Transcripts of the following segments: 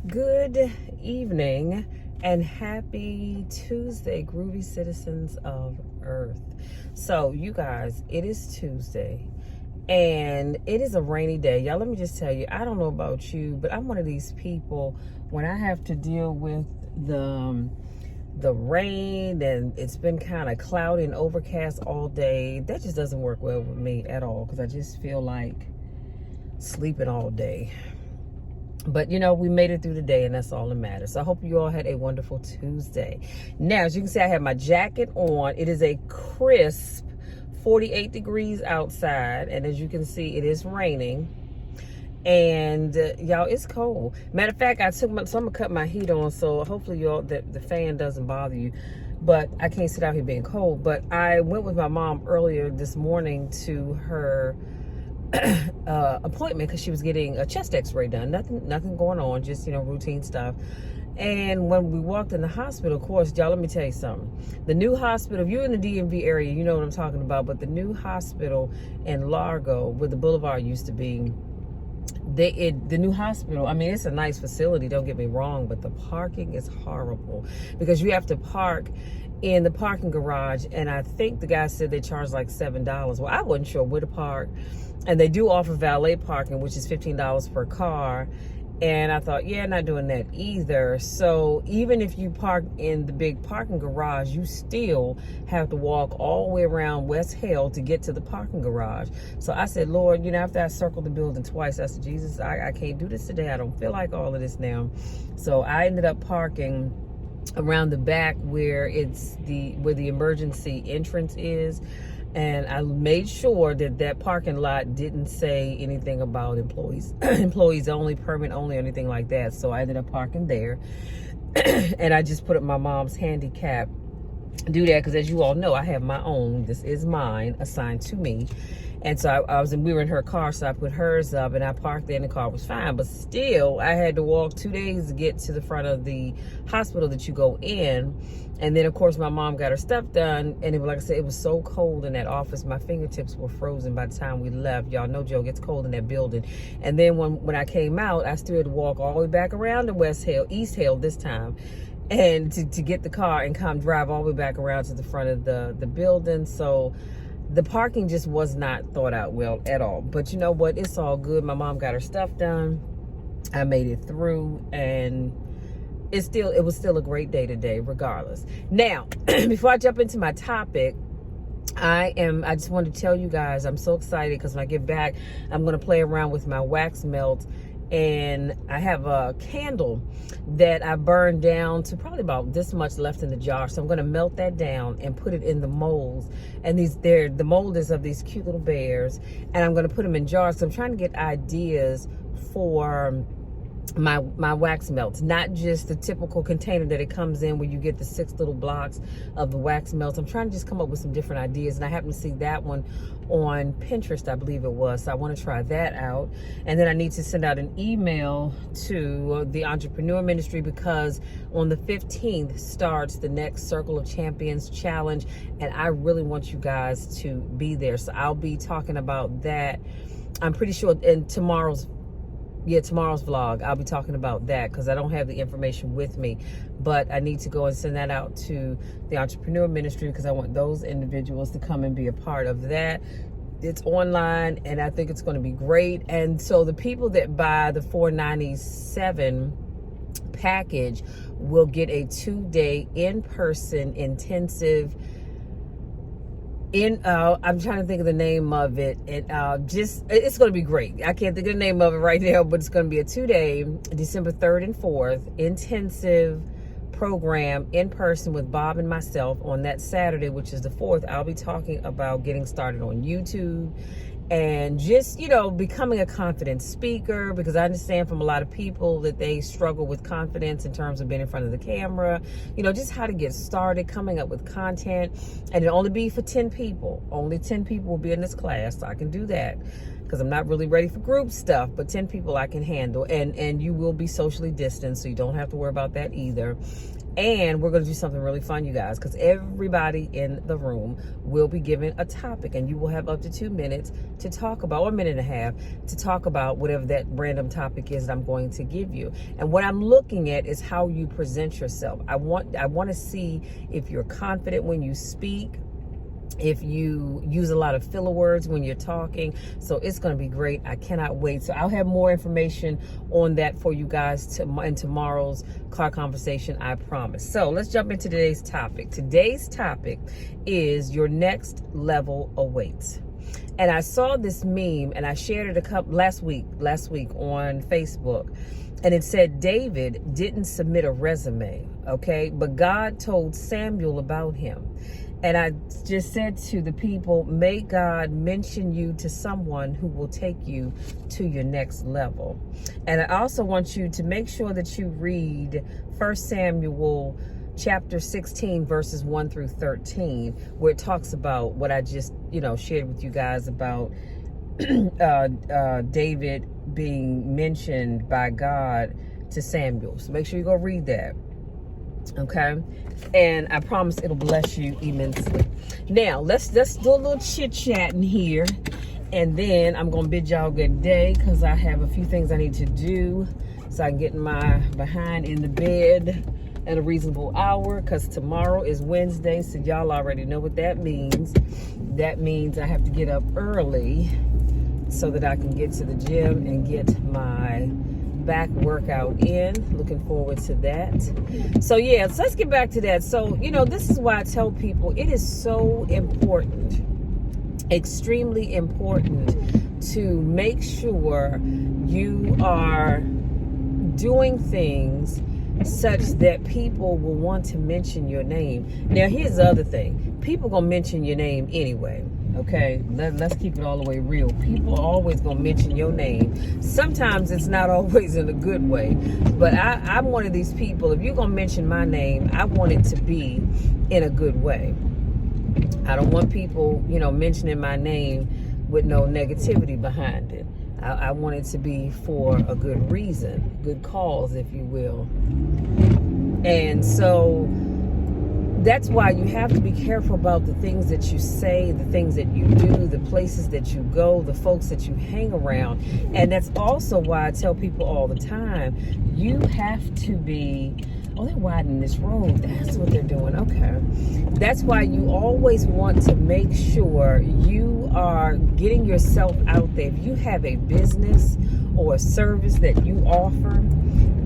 Good evening and happy Tuesday, groovy citizens of Earth. So, you guys, it is Tuesday and it is a rainy day. Y'all, let me just tell you, I don't know about you, but I'm one of these people when I have to deal with the rain and it's been kind of cloudy and overcast all day. That just doesn't work well with me at all because I just feel like sleeping all day. But you know, we made it through the day and that's all that matters. So I hope you all had a wonderful Tuesday. Now, as you can see, I have my jacket on. It is a crisp 48 degrees outside. And as you can see, it is raining. And y'all, it's cold. Matter of fact, so I'm gonna cut my heat on. So hopefully y'all, the fan doesn't bother you. But I can't sit out here being cold. But I went with my mom earlier this morning to her appointment because she was getting a chest x-ray done. Nothing going on, just routine stuff. And when we walked in the hospital, of course, y'all, let me tell you something. The new hospital, if you're in the DMV area, you know what I'm talking about. But the new hospital in Largo, where the Boulevard used to be, the new hospital, I mean, it's a nice facility, don't get me wrong, but the parking is horrible because you have to park in the parking garage, and I think the guy said they charge like $7. Well, I wasn't sure where to park, and they do offer valet parking, which is $15 per car. And I thought, yeah, not doing that either. So even if you park in the big parking garage, you still have to walk all the way around West Hill to get to the parking garage. So I said, Lord, after I circled the building twice, I said, Jesus, I can't do this today. I don't feel like all of this now. So I ended up parking around the back where the emergency entrance is. And I made sure that parking lot didn't say anything about employees only, permit only, or anything like that. So I ended up parking there. And I just put up my mom's handicap. Do that because, as you all know, I have my own. This is mine, assigned to me. And so we were in her car, so I put hers up and I parked there and the car was fine. But still, I had to walk 2 days to get to the front of the hospital that you go in. And then, of course, my mom got her stuff done. And like I said, it was so cold in that office. My fingertips were frozen by the time we left. Y'all know, Joe, gets cold in that building. And then when I came out, I still had to walk all the way back around to East Hill this time. And to get the car and come drive all the way back around to the front of the building. So the parking just was not thought out well at all. But you know what? It's all good. My mom got her stuff done. I made it through, and it was still a great day today, regardless. Now, before I jump into my topic, I just wanted to tell you guys, I'm so excited because when I get back, I'm going to play around with my wax melt. And I have a candle that I burned down to probably about this much left in the jar. So I'm going to melt that down and put it in the molds. And the mold is of these cute little bears. And I'm going to put them in jars. So I'm trying to get ideas for my wax melts, not just the typical container that it comes in where you get the 6 little blocks of the wax melts. I'm trying to just come up with some different ideas, and I happen to see that one on Pinterest, I believe it was. So I want to try that out. And then I need to send out an email to the Entrepreneur Ministry because on the 15th starts the next Circle of Champions Challenge, and I really want you guys to be there. So I'll be talking about that, I'm pretty sure, in tomorrow's vlog. I'll be talking about that because I don't have the information with me, but I need to go and send that out to the Entrepreneur Ministry because I want those individuals to come and be a part of that. It's online and I think it's going to be great. And so the people that buy the $497 package will get a 2-day in-person intensive I'm trying to think of the name of it. It's going to be great. I can't think of the name of it right now, but it's going to be a 2-day, December 3rd and 4th, intensive program in person with Bob and myself. On that Saturday, which is the 4th, I'll be talking about getting started on YouTube and just, becoming a confident speaker, because I understand from a lot of people that they struggle with confidence in terms of being in front of the camera, just how to get started, coming up with content. And it'll only be for 10 people. Only 10 people will be in this class, so I can do that. because I'm not really ready for group stuff, but 10 people I can handle. And you will be socially distanced, so you don't have to worry about that either. And we're going to do something really fun, you guys, because everybody in the room will be given a topic, and you will have up to 2 minutes to talk about, or a minute and a half, to talk about whatever that random topic is that I'm going to give you. And what I'm looking at is how you present yourself. I want to see if you're confident when you speak, if you use a lot of filler words when you're talking. So it's going to be great. I cannot wait. So I'll have more information on that for you guys in tomorrow's car conversation, I promise. So let's jump into today's topic. Today's topic is your next level awaits. And I saw this meme, and I shared it last week on Facebook. And it said David didn't submit a resume, okay? But God told Samuel about him. And I just said to the people, may God mention you to someone who will take you to your next level. And I also want you to make sure that you read 1 Samuel chapter 16, verses 1 through 13, where it talks about what I just, shared with you guys about David being mentioned by God to Samuel. So make sure you go read that. Okay, and I promise it'll bless you immensely. Now let's do a little chit chatting here, and then I'm gonna bid y'all good day, because I have a few things I need to do so I can get my behind in the bed at a reasonable hour, because tomorrow is Wednesday, so y'all already know what that means. That means I have to get up early so that I can get to the gym and get my back workout in. Looking forward to that. So let's get back to that. So this is why I tell people it is so important, extremely important, to make sure you are doing things such that people will want to mention your name. Now here's the other thing, people gonna mention your name anyway. Okay, let's keep it all the way real. People are always going to mention your name. Sometimes it's not always in a good way. But I'm one of these people, if you're going to mention my name, I want it to be in a good way. I don't want people, mentioning my name with no negativity behind it. I want it to be for a good reason, good cause, if you will. And so that's why you have to be careful about the things that you say, the things that you do, the places that you go, the folks that you hang around. And that's also why I tell people all the time, you have to be, they're widening this road. That's what they're doing. Okay. That's why you always want to make sure you are getting yourself out there. If you have a business or a service that you offer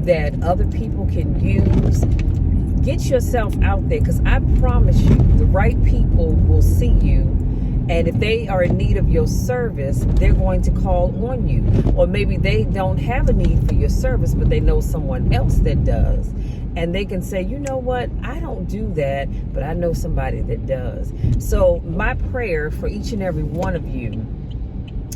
that other people can use, get yourself out there, because I promise you, the right people will see you, and if they are in need of your service, they're going to call on you. Or maybe they don't have a need for your service, but they know someone else that does, and they can say, you know what, I don't do that, but I know somebody that does. So my prayer for each and every one of you,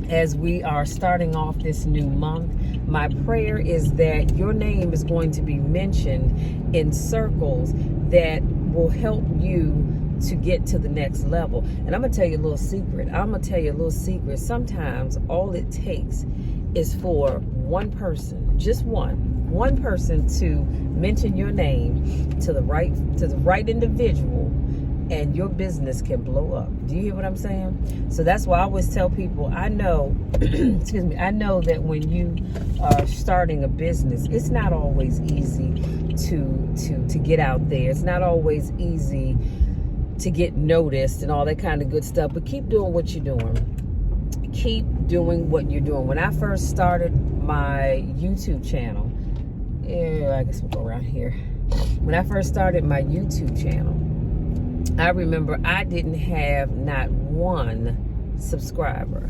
as we are starting off this new month, my prayer is that your name is going to be mentioned in circles that will help you to get to the next level. And I'm going to tell you a little secret. Sometimes all it takes is for one person, just one person, to mention your name to the right individual, and your business can blow up. Do you hear what I'm saying? So that's why I always tell people, I know, I know that when you are starting a business, it's not always easy to get out there. It's not always easy to get noticed and all that kind of good stuff, but keep doing what you're doing. Keep doing what you're doing. When I first started my YouTube channel, I guess we'll go around here. When I first started my YouTube channel, I remember I didn't have not one subscriber.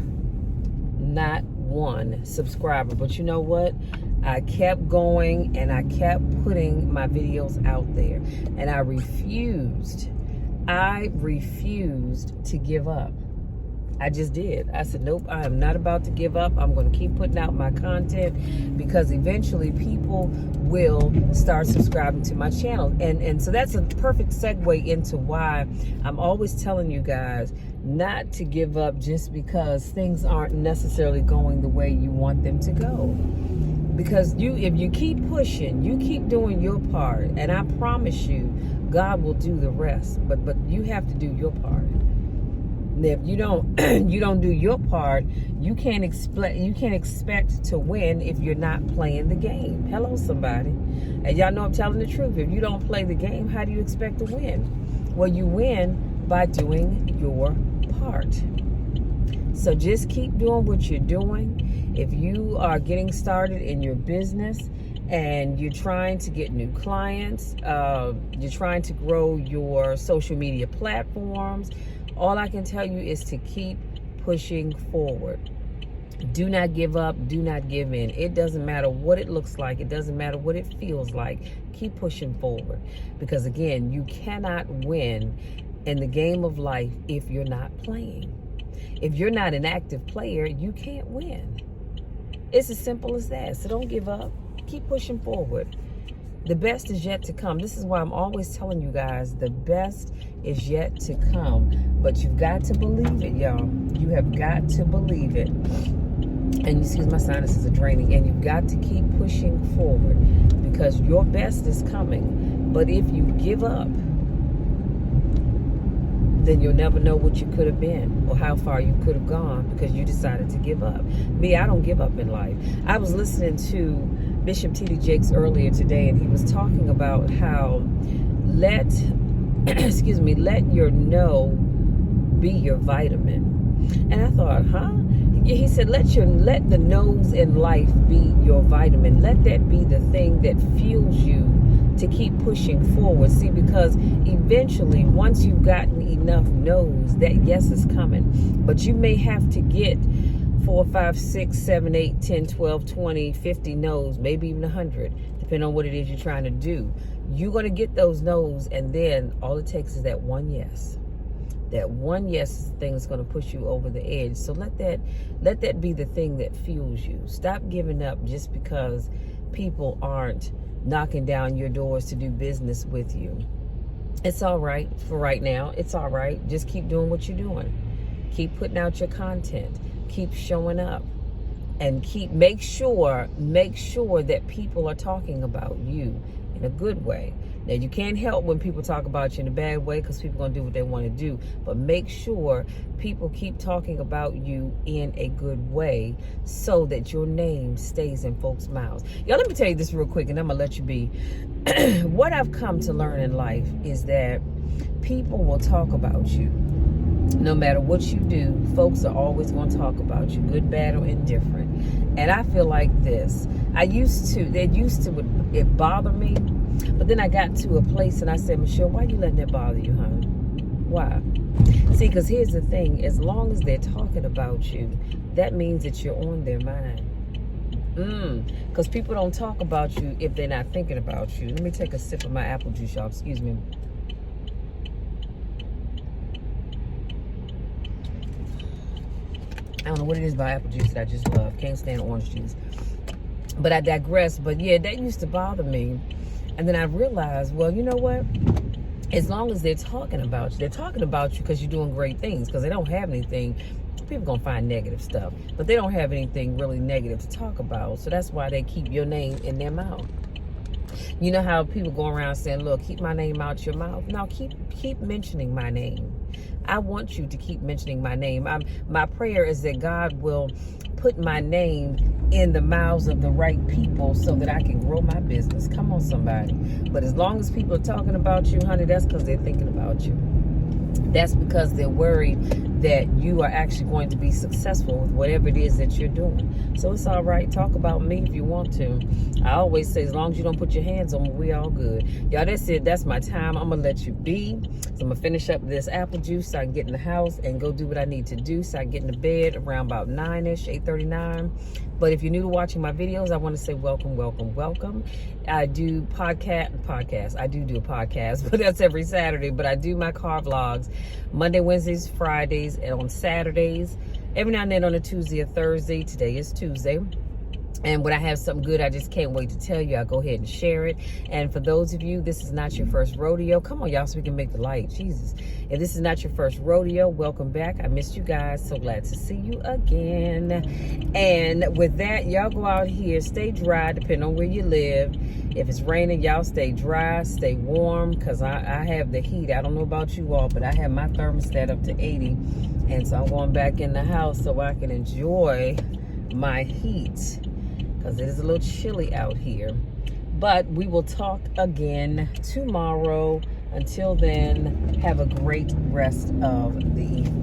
But you know what? I kept going, and I kept putting my videos out there, and I refused to give up. I just did. I said, nope, I am not about to give up. I'm going to keep putting out my content, because eventually people will start subscribing to my channel. And so that's a perfect segue into why I'm always telling you guys, not to give up just because things aren't necessarily going the way you want them to go. Because if you keep pushing, you keep doing your part, and I promise you, God will do the rest. But you have to do your part. And if you don't you don't do your part, you can't expect to win if you're not playing the game. Hello, somebody. And y'all know I'm telling the truth. If you don't play the game, how do you expect to win? Well, you win by doing your part. So just keep doing what you're doing. If you are getting started in your business and you're trying to get new clients, you're trying to grow your social media platforms, all I can tell you is to keep pushing forward. Do not give up. Do not give in. It doesn't matter what it looks like. It doesn't matter what it feels like. Keep pushing forward. Because again, you cannot win in the game of life if you're not playing. If you're not an active player, you can't win. It's as simple as that. So don't give up. Keep pushing forward. The best is yet to come. This is why I'm always telling you guys, the best is yet to come. But you've got to believe it, y'all. You have got to believe it. And excuse my sinuses are draining. And you've got to keep pushing forward because your best is coming. But if you give up, then you'll never know what you could have been or how far you could have gone because you decided to give up. Me, I don't give up in life. I was listening to Bishop T.D. Jakes earlier today, and he was talking about how let your no be your vitamin. And I thought, huh? He said, let the no's in life be your vitamin. Let that be the thing that fuels you to keep pushing forward. See, because eventually, once you've gotten enough no's, that yes is coming. But you may have to get 4, 5, 6, 7, 8, 10, 12, 20, 50 no's, maybe even 100, depending on what it is you're trying to do. You're going to get those no's, and then all it takes is that one yes. That one yes is the thing that's going to push you over the edge. So let that be the thing that fuels you. Stop giving up just because people aren't knocking down your doors to do business with you. It's all right for right now. It's all right. Just keep doing what you're doing. Keep putting out your content. Keep showing up. And make sure that people are talking about you in a good way. Now, you can't help when people talk about you in a bad way because people are going to do what they want to do. But make sure people keep talking about you in a good way so that your name stays in folks' mouths. Y'all, let me tell you this real quick and I'm going to let you be. What I've come to learn in life is that people will talk about you. No matter what you do, folks are always going to talk about you, good, bad, or indifferent. And I feel like this. It used to bother me. But then I got to a place and I said, Michelle, why are you letting that bother you, honey? Why? See, because here's the thing. As long as they're talking about you, that means that you're on their mind. Because people don't talk about you if they're not thinking about you. Let me take a sip of my apple juice, y'all. Excuse me. I don't know what it is about apple juice that I just love. Can't stand orange juice. But I digress. But yeah, that used to bother me. And then I realized, well, you know what? As long as they're talking about you because you're doing great things, because they don't have anything. People going to find negative stuff, but they don't have anything really negative to talk about. So that's why they keep your name in their mouth. You know how people go around saying, look, keep my name out your mouth. No, keep mentioning my name. I want you to keep mentioning my name. My prayer is that God will put my name in the mouths of the right people so that I can grow my business. Come on, somebody. But as long as people are talking about you, honey, that's because they're thinking about you. That's because they're worried that you are actually going to be successful with whatever it is that you're doing. So it's all right. Talk about me if you want to. I always say, as long as you don't put your hands on me, we all good. Y'all, that's it. That's my time. I'm going to let you be. So I'm going to finish up this apple juice so I can get in the house and go do what I need to do so I can get into bed around about 9-ish, 8:39. But if you're new to watching my videos, I want to say welcome, welcome, welcome. I do podcasts. I do a podcast, but that's every Saturday. But I do my car vlogs Monday, Wednesdays, Fridays, and on Saturdays. Every now and then on a Tuesday or Thursday. Today is Tuesday. And when I have something good, I just can't wait to tell you. I'll go ahead and share it. And for those of you, this is not your first rodeo. Come on, y'all, so we can make the light. Jesus. If this is not your first rodeo, welcome back. I missed you guys. So glad to see you again. And with that, y'all go out here. Stay dry, depending on where you live. If it's raining, y'all stay dry, stay warm, because I have the heat. I don't know about you all, but I have my thermostat up to 80. And so I'm going back in the house so I can enjoy my heat, because it is a little chilly out here. But we will talk again tomorrow. Until then, have a great rest of the evening.